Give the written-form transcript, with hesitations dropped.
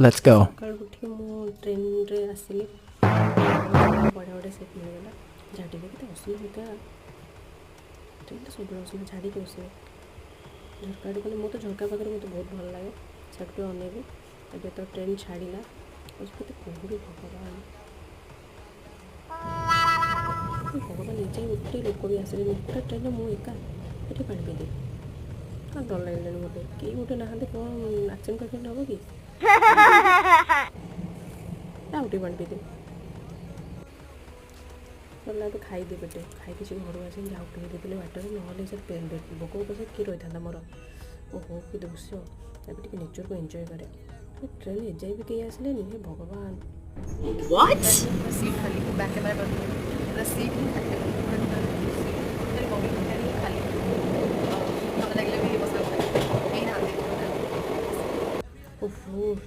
Let's go. ସକାଳୁ ଉଠିକି ମୁଁ ଟ୍ରେନରେ ଆସିଲି, ବଢ଼ିଆ ବଢ଼ିଆ ସିଟ୍ ମିଳିଗଲା। ଝାଡ଼ିଲେ କେତେ ଅସୁବିଧା, ଟ୍ରେନରେ ସବୁବେଳେ ଅସୁବିଧା, ଝାଡ଼ିକି ବସିବେ। ଝରକା ଆଡ଼େ ଗଲେ, ମୁଁ ତ ଝରକା ପାଖରେ ମୋତେ ବହୁତ ଭଲ ଲାଗେ, ସେଠୁ ଅନେଇବି। ଏବେ ତ ଟ୍ରେନ୍ ଛାଡ଼ିଲା, କେତେ କୁହୁଡ଼ି ଭଗବାନ, ଭଗବାନ ନିଜେ ଗୋଟେ ଲୋକ ବି ଆସିଲେନି ପୁରା ଟ୍ରେନରେ, ମୁଁ ଏକା ଏଠି ପାଣି ପିଇଦେବି। ଆଉ ଡର ଲାଗିଲାଣି ମୋତେ, କେହି ଗୋଟେ ନାହାନ୍ତି, କ'ଣ ଆକ୍ସିଡେଣ୍ଟ ଫାକ୍ସିଡେଣ୍ଟ ହେବ କି? ଆଉ ଟିକେ ପାଣି ପିଇଦେବି। ସରିଲା, ଏବେ ଖାଇଦେବି ପେଟେ, ଖାଇକି ସେ ଘରକୁ ଆସିକି ଯାଉ ଟିକେ ଦେଇଦେଲେ ବାଟରେ, ନହେଲେ ସେ ଭୋକ ପଛେ କିଏ ରହିଥାନ୍ତା ମୋର। ଓହୋ କି ଦୃଶ୍ୟ, ଏବେ ଟିକେ ନେଚରକୁ ଏନ୍ଜୟ କରେ। ଟ୍ରେନ୍ ଏଯାଇ ବି କେହି ଆସିଲେନି, ହେ ଭଗବାନ। What? सीट खाली, बैक कैमरा बंद हो, पूरा सीट ही खाली, मेरी मम्मी को खाली खाली मजा लगे भी बस ओहो